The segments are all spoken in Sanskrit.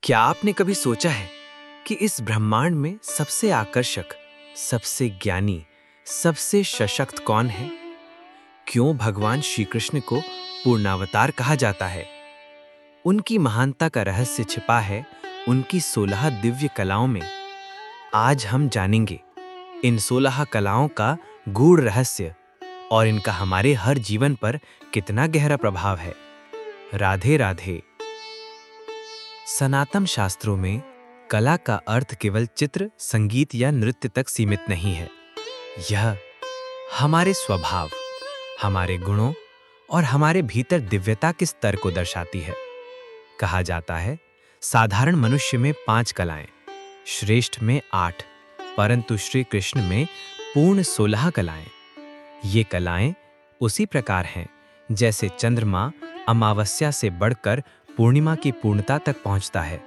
क्या आपने कभी सोचा है कि इस ब्रह्मांड में सबसे आकर्षक, सबसे ज्ञानी, सबसे सशक्त कौन है? क्यों भगवान श्री कृष्ण को पूर्णावतार कहा जाता है? उनकी महानता का रहस्य छिपा है उनकी 16 दिव्य कलाओं में। आज हम जानेंगे इन 16 कलाओं का गूढ़ रहस्य और इनका हमारे हर जीवन पर कितना गहरा प्रभाव है। राधे राधे। सनातन शास्त्रों में कला का अर्थ केवल चित्र, संगीत या नृत्य तक सीमित नहीं है। यह हमारे स्वभाव, हमारे गुणों और हमारे भीतर दिव्यता के स्तर को दर्शाती है। कहा जाता है, साधारण मनुष्य में 5 कलाएं, श्रेष्ठ में 8, परंतु श्री कृष्ण में पूर्ण 16 कलाएं। ये कलाएं उसी प्रकार हैं जैसे चंद्रमा अमावस्या से बढ़कर पूर्णिमा की पूर्णता तक पहुंचता है।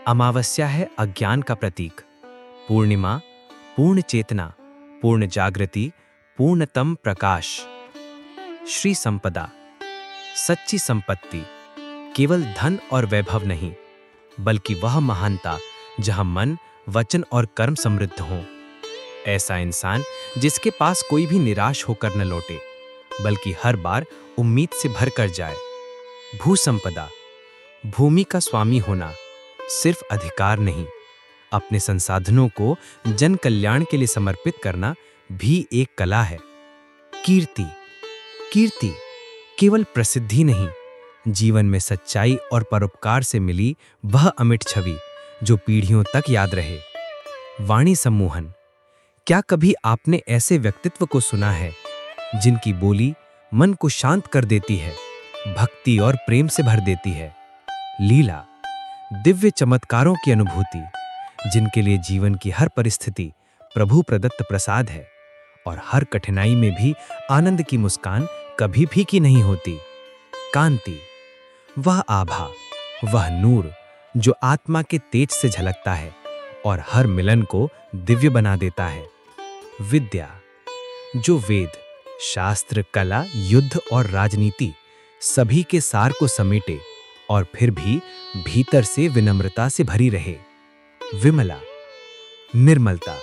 अमावस्या है अज्ञान का प्रतीक, पूर्णिमा पूर्ण चेतना, पूर्ण जागृति, पूर्णतम प्रकाश। श्री संपदा, सच्ची संपत्ति, केवल धन और वैभव नहीं, बल्कि वह महानता जहां मन, वचन और कर्म समृद्ध हों। ऐसा इंसान जिसके पास कोई भी निराश होकर न लौटे, बल्कि हर बार उम्मीद से भर कर जाए। भू संपदा, भूमि का स्वामी होना सिर्फ अधिकार नहीं, अपने संसाधनों को जन कल्याण के लिए समर्पित करना भी एक कला है। कीर्ति, कीर्ति केवल प्रसिद्धि नहीं, जीवन में सच्चाई और परोपकार से मिली वह अमिट छवि जो पीढ़ियों तक याद रहे। वाणी सम्मोहन, क्या कभी आपने ऐसे व्यक्तित्व को सुना है जिनकी बोली मन को शांत कर देती है, भक्ति और प्रेम से भर देती है? लीला, दिव्य चमत्कारों की अनुभूति, जिनके लिए जीवन की हर परिस्थिति प्रभु प्रदत्त प्रसाद है और हर कठिनाई में भी आनंद की मुस्कान कभी फीकी नहीं होती। कांति, वह आभा, वह नूर जो आत्मा के तेज से झलकता है और हर मिलन को दिव्य बना देता है। विद्या, जो वेद, शास्त्र, कला, युद्ध और राजनीति सभी के सार को समेटे और फिर भी भीतर से विनम्रता से भरी रहे। विमला, निर्मलता,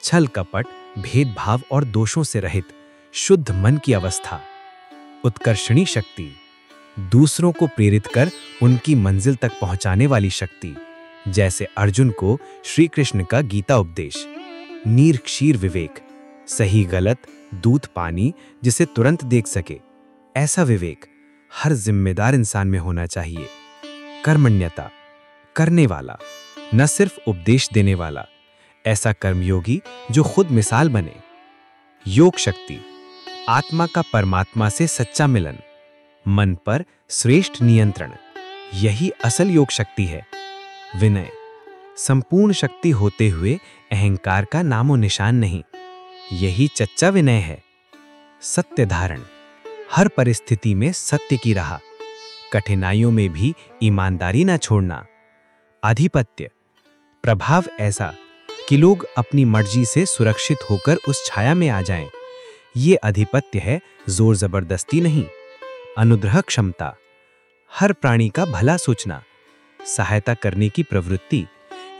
छल कपट, भेदभाव और दोषों से रहित शुद्ध मन की अवस्था। उत्कर्षणी शक्ति, दूसरों को प्रेरित कर उनकी मंजिल तक पहुंचाने वाली शक्ति, जैसे अर्जुन को श्री कृष्ण का गीता उपदेश। नीर क्षीर विवेक, सही गलत, दूध पानी जिसे तुरंत देख सके, ऐसा विवेक हर जिम्मेदार इंसान में होना चाहिए। कर्मण्यता, करने वाला, न सिर्फ उपदेश देने वाला, ऐसा कर्मयोगी जो खुद मिसाल बने। योग शक्ति, आत्मा का परमात्मा से सच्चा मिलन, मन पर श्रेष्ठ नियंत्रण, यही असल योग शक्ति है। विनय, संपूर्ण शक्ति होते हुए अहंकार का नामो निशान नहीं, यही सच्चा विनय है। सत्य धारण, हर परिस्थिति में सत्य की राह, कठिनाइयों में भी ईमानदारी ना छोड़ना। आधिपत्य, प्रभाव ऐसा कि लोग अपनी मर्जी से सुरक्षित होकर उस छाया में आ जाएं, ये आधिपत्य है, जोर जबरदस्ती नहीं। अनुग्रह क्षमता, हर प्राणी का भला सोचना, सहायता करने की प्रवृत्ति,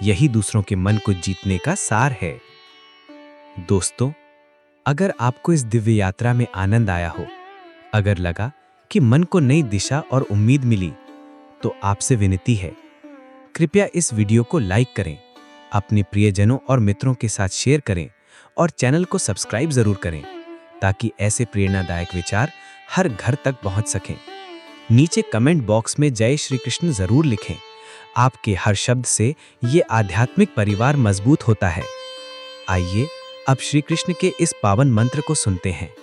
यही दूसरों के मन को जीतने का सार है। दोस्तों, अगर आपको इस दिव्य यात्रा में आनंद आया हो, अगर लगा कि मन को नई दिशा और उम्मीद मिली, तो आपसे विनती है, कृपया इस वीडियो को लाइक करें, अपने प्रियजनों और मित्रों के साथ शेयर करें और चैनल को सब्सक्राइब जरूर करें, ताकि ऐसे प्रेरणादायक विचार हर घर तक पहुंच सकें। नीचे कमेंट बॉक्स में जय श्री कृष्ण जरूर लिखें। आपके हर शब्द से ये आध्यात्मिक परिवार मजबूत होता है। आइए अब श्री कृष्ण के इस पावन मंत्र को सुनते हैं।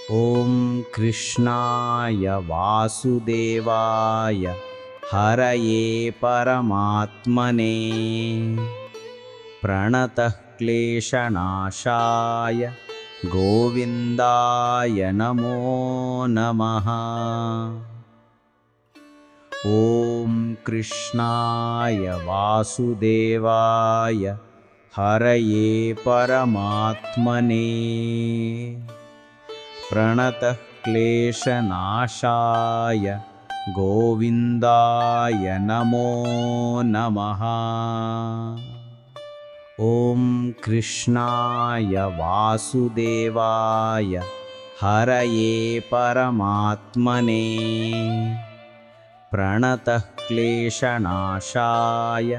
ॐ कृष्णाय वासुदेवाय हरये परमात्मने प्रणतः क्लेशनाशाय गोविन्दाय नमो नमः। ॐ कृष्णाय वासुदेवाय हरये परमात्मने प्रणतः क्लेशनाशाय गोविन्दाय नमो नमः। ॐ कृष्णाय वासुदेवाय हरये परमात्मने प्रणतः क्लेशनाशाय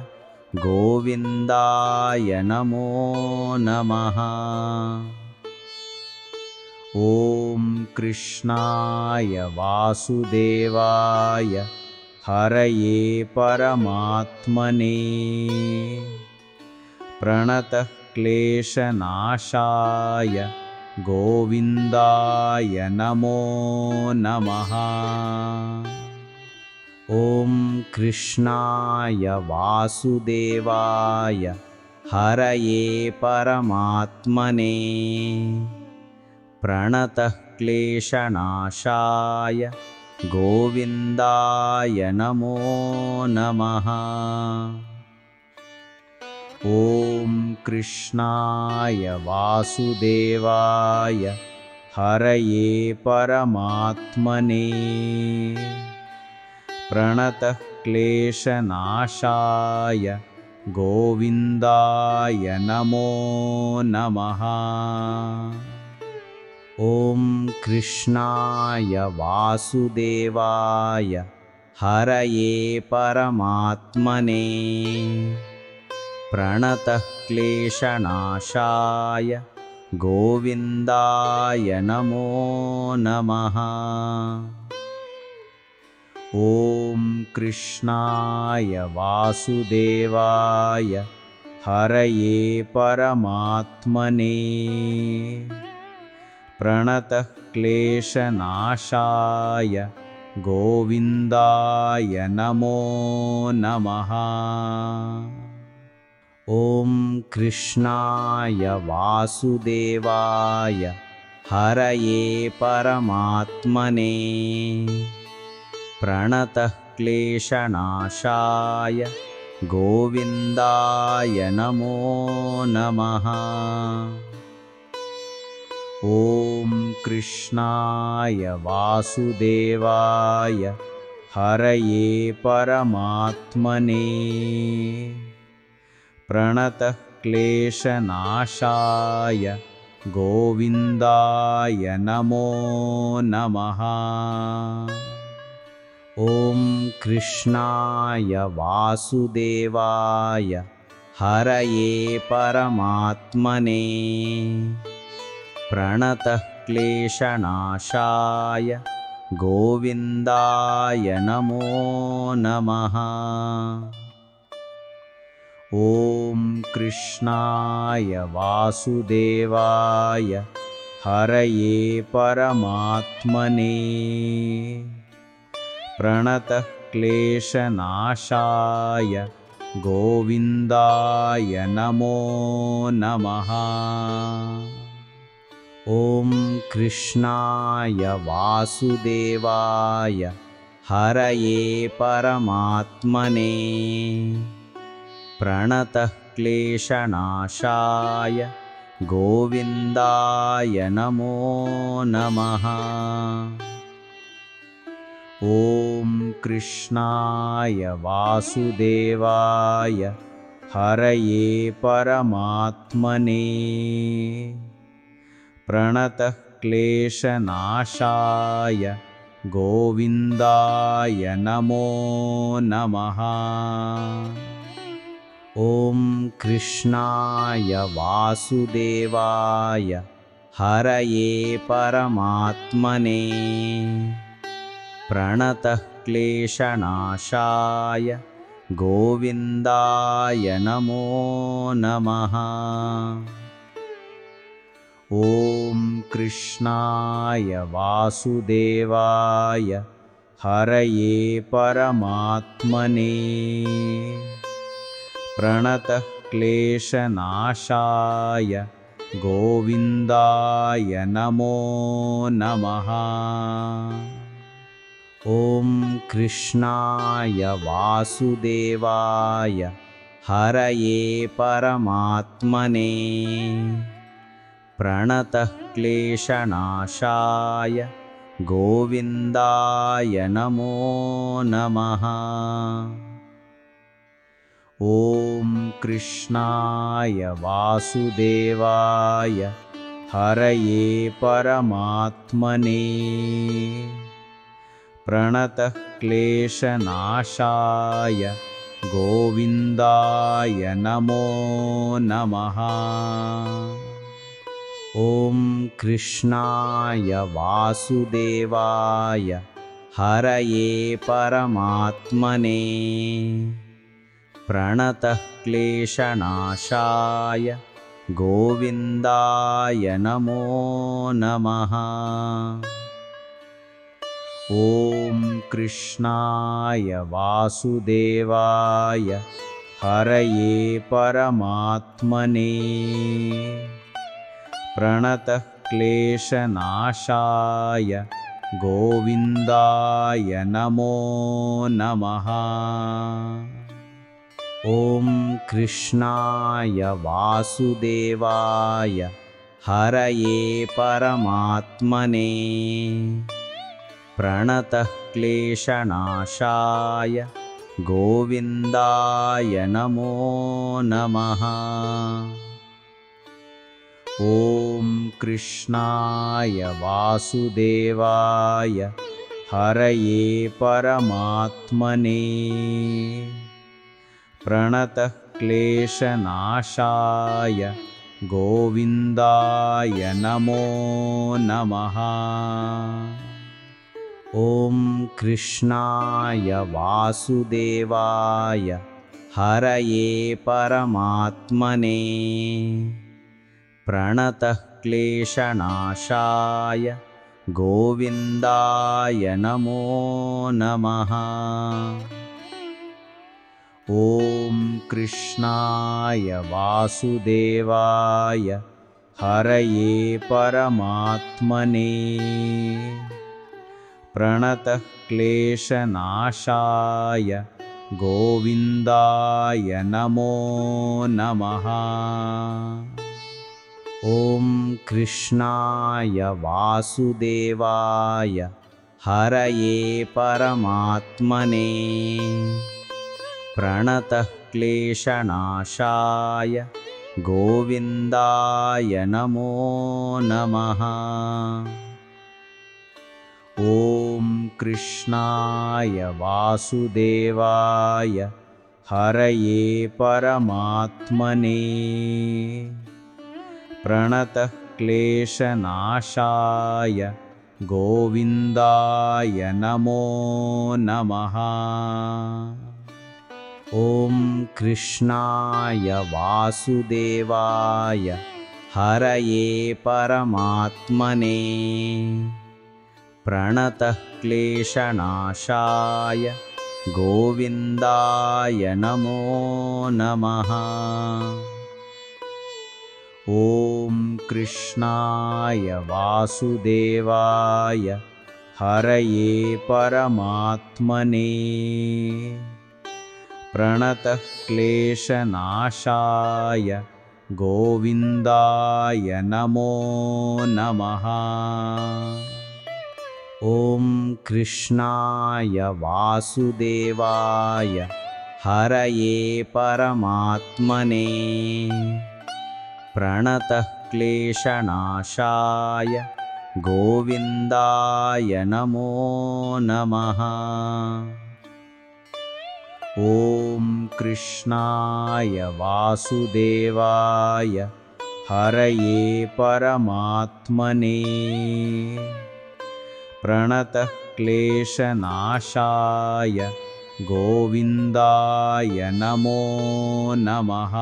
गोविन्दाय नमो नमः। ॐ कृष्णाय वासुदेवाय हरये परमात्मने प्रणतः क्लेशनाशाय गोविन्दाय नमो नमः। ॐ कृष्णाय वासुदेवाय हरये परमात्मने प्रणतः क्लेशनाशाय गोविन्दाय नमो नमः। ॐ कृष्णाय वासुदेवाय हरये परमात्मने प्रणतः क्लेशनाशाय गोविन्दाय नमो नमः। ॐ कृष्णाय वासुदेवाय हरये परमात्मने प्रणतः क्लेशनाशाय गोविन्दाय नमो नमः। ॐ कृष्णाय वासुदेवाय हरये परमात्मने प्रणतः क्लेशनाशाय गोविन्दाय नमो नमः। ॐ कृष्णाय वासुदेवाय हरये परमात्मने प्रणतः क्लेशनाशाय गोविन्दाय नमो नमः। ॐ कृष्णाय वासुदेवाय हरये परमात्मने प्रणतः क्लेशनाशाय गोविन्दाय नमो नमः। ॐ कृष्णाय वासुदेवाय हरये परमात्मने प्रणतः क्लेशनाशाय गोविन्दाय नमो नमः। ॐ कृष्णाय वासुदेवाय हरये परमात्मने प्रणतः क्लेशनाशाय गोविन्दाय नमो नमः। ॐ कृष्णाय वासुदेवाय हरये परमात्मने प्रणतः क्लेशनाशाय गोविन्दाय नमो नमः। ॐ कृष्णाय वासुदेवाय हरये परमात्मने प्रणतः क्लेशनाशाय गोविन्दाय नमो नमः। ॐ कृष्णाय वासुदेवाय हरये परमात्मने प्रणतः क्लेशनाशाय गोविन्दाय नमो नमः। ॐ कृष्णाय वासुदेवाय हरये परमात्मने प्रणतः क्लेशनाशाय गोविन्दाय नमो नमः। ॐ कृष्णाय वासुदेवाय हरये परमात्मने प्रणतः क्लेशनाशाय गोविन्दाय नमो नमः। ॐ कृष्णाय वासुदेवाय हरये परमात्मने प्रणतः क्लेशनाशाय गोविन्दाय नमो नमः। ॐ कृष्णाय वासुदेवाय हरये परमात्मने प्रणतः क्लेशनाशाय गोविन्दाय नमो नमः। ॐ कृष्णाय वासुदेवाय हरये परमात्मने प्रणतः क्लेशनाशाय गोविन्दाय नमो नमः। ॐ कृष्णाय वासुदेवाय हरये परमात्मने प्रणतः क्लेशनाशाय गोविन्दाय नमो नमः। ॐ कृष्णाय वासुदेवाय हरये परमात्मने प्रणतः क्लेशनाशाय गोविन्दाय नमो नमः। ॐ कृष्णाय वासुदेवाय हरये परमात्मने प्रणतः क्लेशनाशाय गोविन्दाय नमो नमः। ॐ कृष्णाय वासुदेवाय हरये परमात्मने प्रणतः क्लेशनाशाय गोविन्दाय नमो नमः। ॐ कृष्णाय वासुदेवाय हरये परमात्मने प्रणतः क्लेशनाशाय गोविन्दाय नमो नमः। ॐ कृष्णाय वासुदेवाय हरये परमात्मने प्रणतः क्लेशनाशाय गोविन्दाय नमो नमः। ॐ कृष्णाय वासुदेवाय हरये परमात्मने प्रणतः क्लेशनाशाय गोविन्दाय नमो नमः। ॐ कृष्णाय वासुदेवाय हरये परमात्मने प्रणतः क्लेशनाशाय गोविन्दाय नमो नमः। ॐ कृष्णाय वासुदेवाय हरये परमात्मने प्रणतः क्लेशनाशाय गोविन्दाय नमो नमः। ॐ कृष्णाय वासुदेवाय हरये परमात्मने प्रणतः क्लेशनाशाय गोविन्दाय नमो नमः।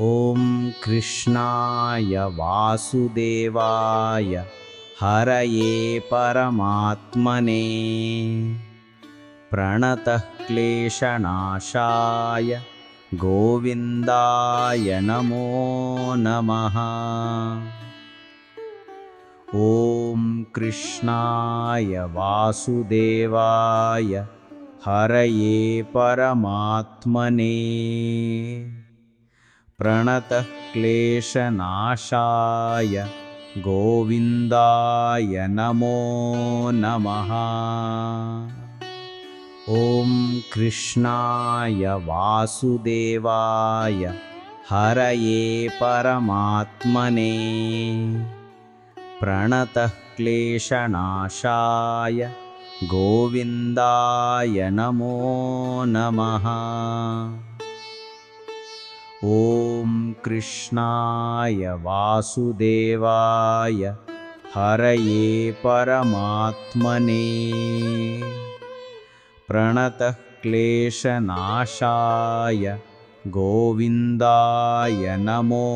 ॐ कृष्णाय वासुदेवाय हरये परमात्मने प्रणतः क्लेशनाशाय गोविन्दाय नमो नमः। ॐ कृष्णाय वासुदेवाय हरये परमात्मने प्रणतः क्लेशनाशाय गोविन्दाय नमो नमः। ॐ कृष्णाय वासुदेवाय हरये परमात्मने प्रणतः क्लेशनाशाय गोविन्दाय नमो नमः। ॐ कृष्णाय वासुदेवाय हरये परमात्मने प्रणतः क्लेशनाशाय गोविन्दाय नमो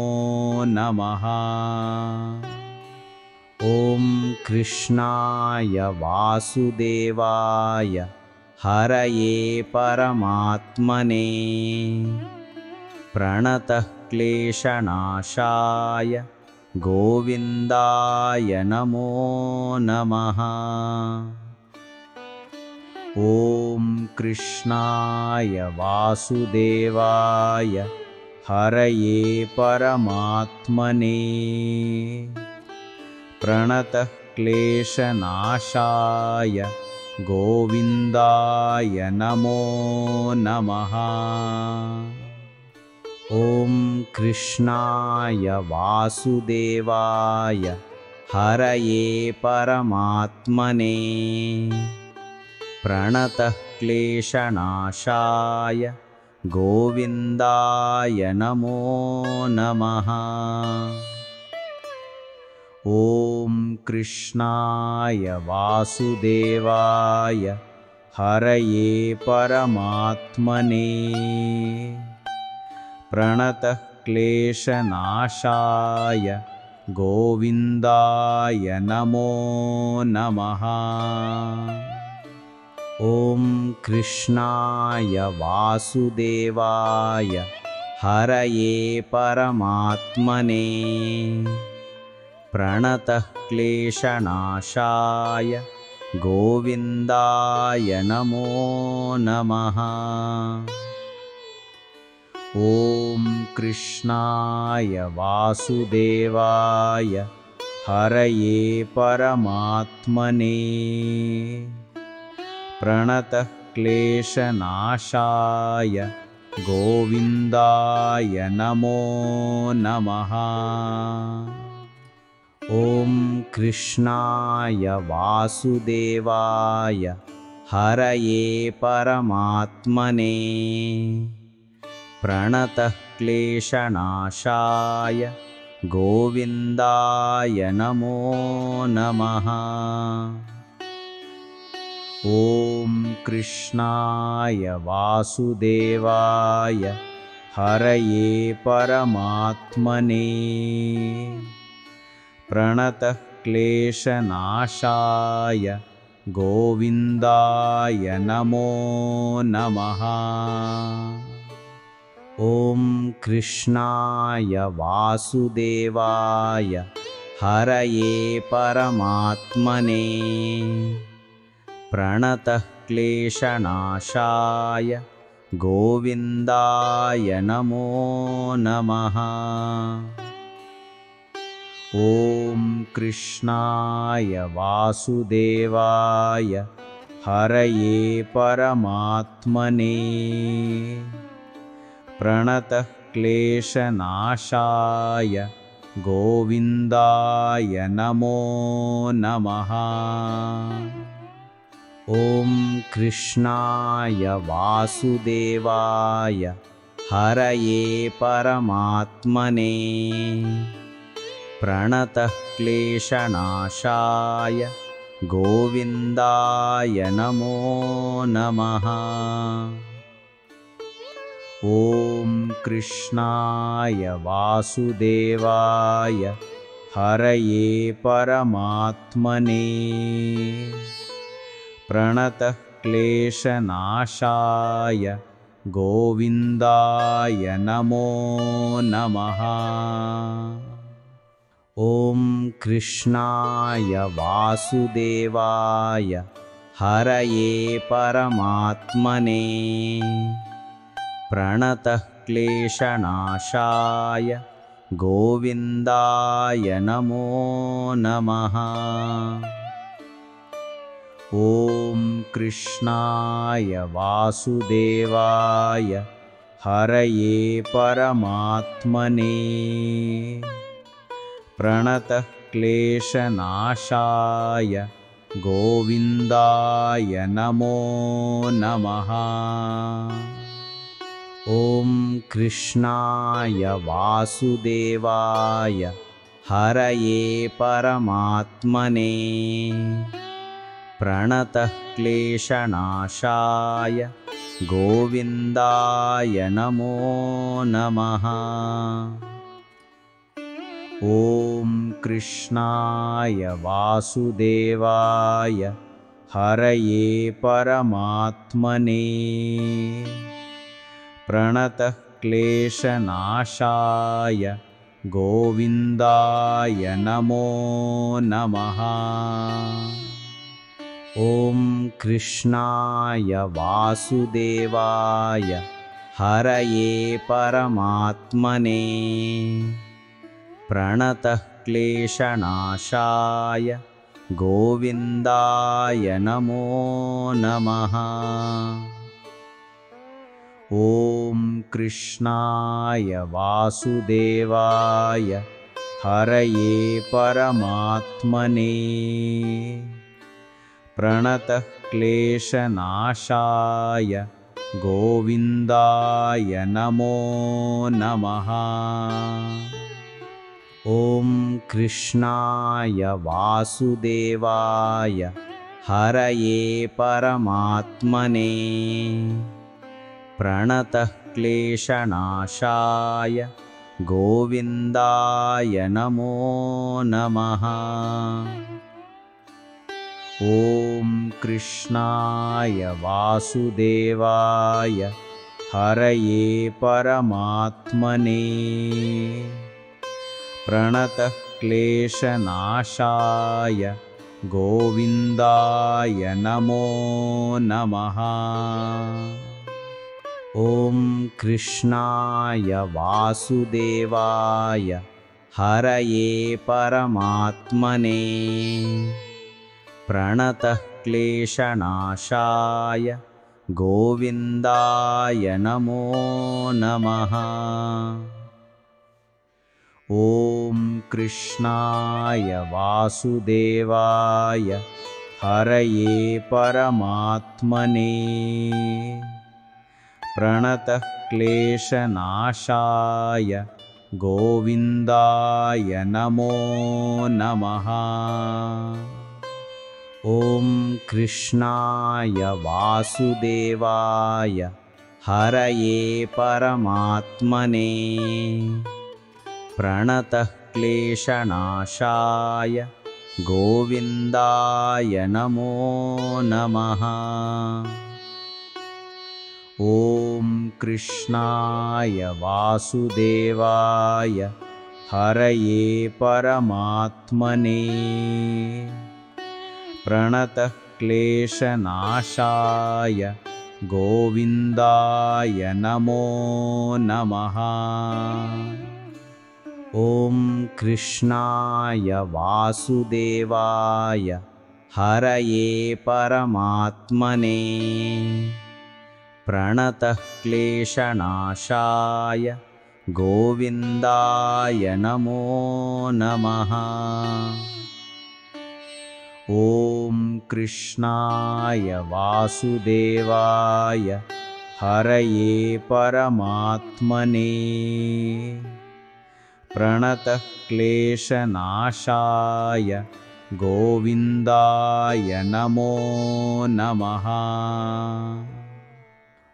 नमः। ॐ कृष्णाय वासुदेवाय हरये परमात्मने प्रणतः क्लेशनाशाय गोविन्दाय नमो नमः। ॐ कृष्णाय वासुदेवाय हरये परमात्मने प्रणतः क्लेशनाशाय गोविन्दाय नमो नमः। ॐ कृष्णाय वासुदेवाय हरये परमात्मने प्रणतः क्लेशनाशाय गोविन्दाय नमो नमः। ॐ कृष्णाय वासुदेवाय हरये परमात्मने प्रणतः क्लेशनाशाय गोविन्दाय नमो नमः। ॐ कृष्णाय वासुदेवाय हरये परमात्मने प्रणतः क्लेशनाशाय गोविन्दाय नमो नमः। ॐ कृष्णाय वासुदेवाय हरये परमात्मने प्रणतः क्लेशनाशाय गोविन्दाय नमो नमः। ॐ कृष्णाय वासुदेवाय हरये परमात्मने प्रणतः क्लेशनाशाय गोविन्दाय नमो नमः। ॐ कृष्णाय वासुदेवाय हरये परमात्मने प्रणतः क्लेशनाशाय गोविन्दाय नमो नमः। ॐ कृष्णाय वासुदेवाय हरये परमात्मने प्रणतः क्लेशनाशाय गोविन्दाय नमो नमः। ॐ कृष्णाय वासुदेवाय हरये परमात्मने प्रणतः क्लेशनाशाय गोविन्दाय नमो नमः। ॐ कृष्णाय वासुदेवाय हरये परमात्मने प्रणतः क्लेशनाशाय गोविन्दाय नमो नमः। ॐ कृष्णाय वासुदेवाय हरये परमात्मने प्रणतः क्लेशनाशाय गोविन्दाय नमो नमः। ॐ कृष्णाय वासुदेवाय हरये परमात्मने प्रणतः क्लेशनाशाय गोविन्दाय नमो नमः। ॐ कृष्णाय वासुदेवाय हरये परमात्मने प्रणतः क्लेशनाशाय गोविन्दाय नमो नमः। ॐ कृष्णाय वासुदेवाय हरये परमात्मने प्रणतः क्लेशनाशाय गोविन्दाय नमो नमः। ॐ कृष्णाय वासुदेवाय हरये परमात्मने प्रणतः क्लेशनाशाय गोविन्दाय नमो नमः। ॐ कृष्णाय वासुदेवाय हरये परमात्मने प्रणतः क्लेशनाशाय गोविन्दाय नमो नमः। ॐ कृष्णाय वासुदेवाय हरये परमात्मने प्रणतः क्लेशनाशाय गोविन्दाय नमो नमः। ॐ कृष्णाय वासुदेवाय हरये परमात्मने प्रणतः क्लेशनाशाय गोविन्दाय नमो नमः। ॐ कृष्णाय वासुदेवाय हरये परमात्मने प्रणतः क्लेशनाशाय गोविन्दाय नमो नमः। ॐ कृष्णाय वासुदेवाय हरये परमात्मने प्रणतः क्लेशनाशाय गोविन्दाय नमो नमः। ॐ कृष्णाय वासुदेवाय हरये परमात्मने प्रणतः क्लेशनाशाय गोविन्दाय नमो नमः। ॐ कृष्णाय वासुदेवाय हरये परमात्मने प्रणतः क्लेशनाशाय गोविन्दाय नमो नमः। ॐ कृष्णाय वासुदेवाय हरये परमात्मने प्रणतः क्लेशनाशाय गोविन्दाय नमो नमः। ॐ कृष्णाय वासुदेवाय हरये परमात्मने प्रणतः क्लेशनाशाय गोविन्दाय नमो नमः। ॐ कृष्णाय वासुदेवाय हरये परमात्मने प्रणतः क्लेशनाशाय गोविन्दाय नमो नमः।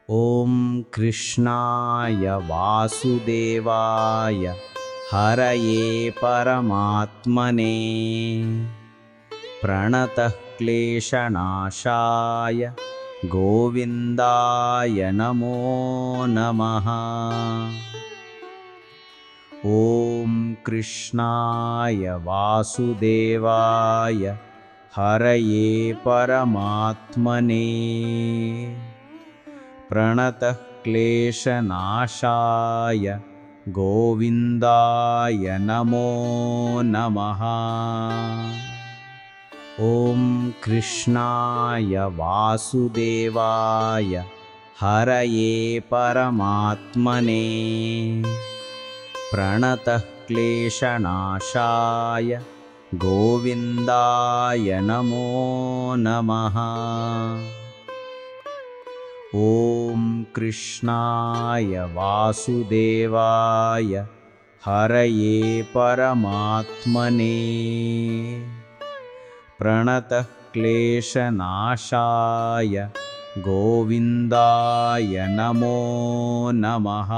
ॐ कृष्णाय वासुदेवाय हरये परमात्मने प्रणतः क्लेशनाशाय गोविन्दाय नमो नमः। ॐ कृष्णाय वासुदेवाय हरये परमात्मने प्रणतः क्लेशनाशाय गोविन्दाय नमो नमः। ॐ कृष्णाय वासुदेवाय हरये परमात्मने प्रणतः क्लेशनाशाय गोविन्दाय नमो नमः। ॐ कृष्णाय वासुदेवाय हरये परमात्मने प्रणतः क्लेशनाशाय गोविन्दाय नमो नमः।